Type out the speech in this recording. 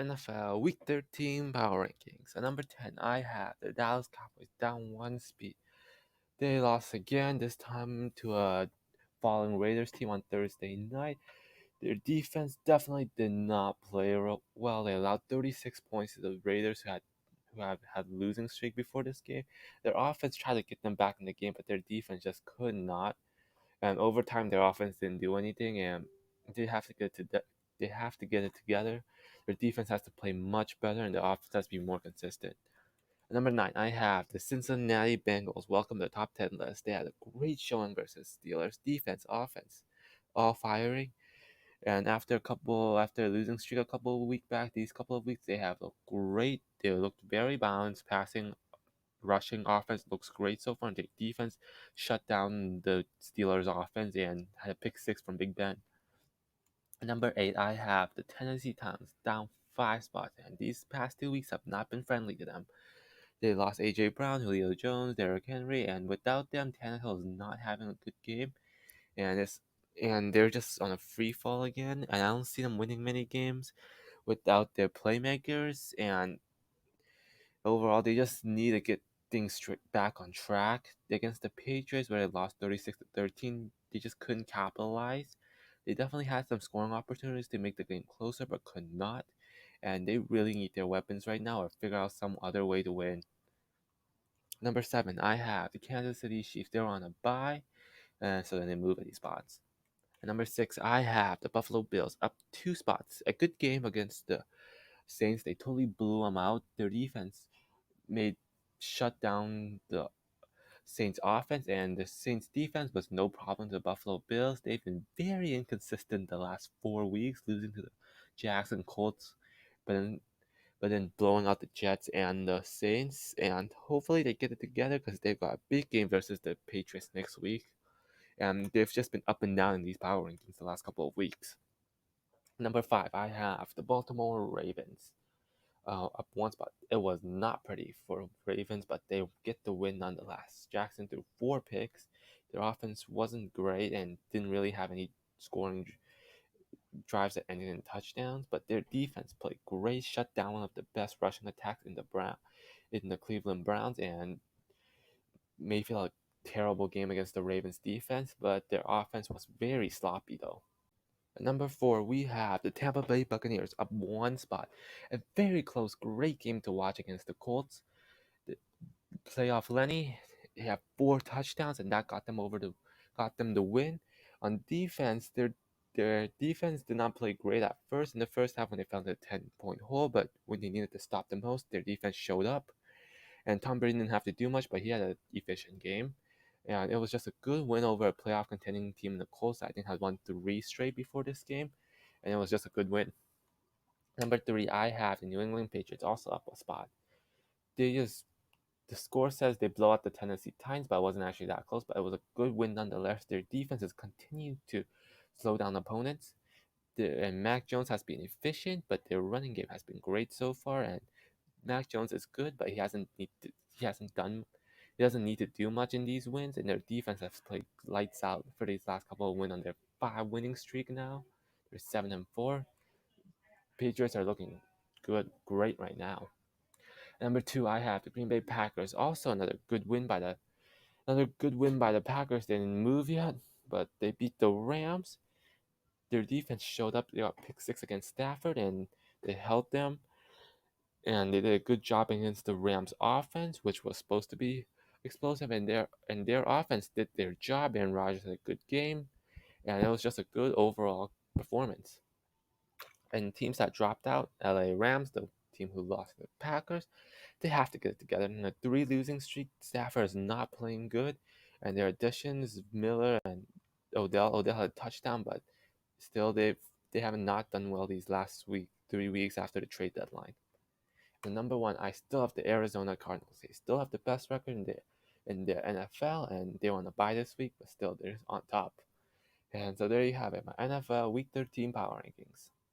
NFL Week 13 Power Rankings. At number 10, I have the Dallas Cowboys down one speed. They lost again, this time to a falling Raiders team on Thursday night. Their defense definitely did not play well. They allowed 36 points to the Raiders, who have had a losing streak before this game. Their offense tried to get them back in the game, but their defense just could not. And over time, their offense didn't do anything, and they have to get they have to get it together. Their defense has to play much better, and their offense has to be more consistent. At number 9, I have the Cincinnati Bengals. Welcome to the top 10 list. They had a great showing versus Steelers. Defense, offense, all firing. And after a losing streak a couple of weeks back, these couple of weeks they have looked great. They looked very balanced. Passing, rushing offense looks great so far. And the defense shut down the Steelers offense and had a pick six from Big Ben. At number 8, I have the Tennessee Titans down 5 spots, and these past 2 weeks have not been friendly to them. They lost A.J. Brown, Julio Jones, Derrick Henry, and without them, Tannehill is not having a good game, and they're just on a free fall again. And I don't see them winning many games without their playmakers. And overall, they just need to get things straight back on track. Against the Patriots, where they lost 36-13, they just couldn't capitalize. They definitely had some scoring opportunities to make the game closer, but could not. And they really need their weapons right now, or figure out some other way to win. Number 7, I have the Kansas City Chiefs. They're on a bye, and so then they move any spots. At number 6, I have the Buffalo Bills up 2 spots. A good game against the Saints. They totally blew them out. Their defense made shut down the Saints offense, and the Saints defense was no problem to the Buffalo Bills. They've been very inconsistent the last 4 weeks, losing to the Jackson Colts, but then blowing out the Jets and the Saints, and hopefully they get it together because they've got a big game versus the Patriots next week. And they've just been up and down in these power rankings the last couple of weeks. Number 5, I have the Baltimore Ravens. Up 1 spot. It was not pretty for Ravens, but they get the win nonetheless. Jackson threw 4 picks. Their offense wasn't great and didn't really have any scoring drives that ended in touchdowns, but their defense played great, shut down one of the best rushing attacks in the Cleveland Browns, and may feel a terrible game against the Ravens defense, but their offense was very sloppy though. At number 4, we have the Tampa Bay Buccaneers up 1 spot. A very close, great game to watch against the Colts. The playoff Lenny, they have 4 touchdowns, and that got them the win. On defense, their defense did not play great at first in the first half when they found a 10-point hole, but when they needed to stop the most, their defense showed up. And Tom Brady didn't have to do much, but he had an efficient game. And it was just a good win over a playoff contending team in the Colts. I think had won 3 straight before this game, and it was just a good win. Number 3, I have the New England Patriots also up a spot. The score says they blow out the Tennessee Titans, but it wasn't actually that close. But it was a good win nonetheless. Their defense has continued to slow down opponents. And Mac Jones has been efficient, but their running game has been great so far. And Mac Jones is good, but he doesn't need to do much in these wins. And their defense has played lights out for these last couple of wins on their 5 winning streak now. They're 7-4. Patriots are looking great right now. Number 2, I have the Green Bay Packers. Also another good win by the Packers. They didn't move yet, but they beat the Rams. Their defense showed up. They got pick 6 against Stafford, and they held them. And they did a good job against the Rams offense, which was supposed to be explosive, and their offense did their job. Aaron Rodgers had a good game, and it was just a good overall performance. And teams that dropped out, LA Rams, the team who lost to the Packers, they have to get it together. In a 3 losing streak, Stafford is not playing good, and their additions, Miller and Odell had a touchdown, but still they haven't not done well these last 3 weeks after the trade deadline. And number 1, I still have the Arizona Cardinals. They still have the best record in the NFL, and they want to bye this week, but still they're on top. And so there you have it, my NFL Week 13 power rankings.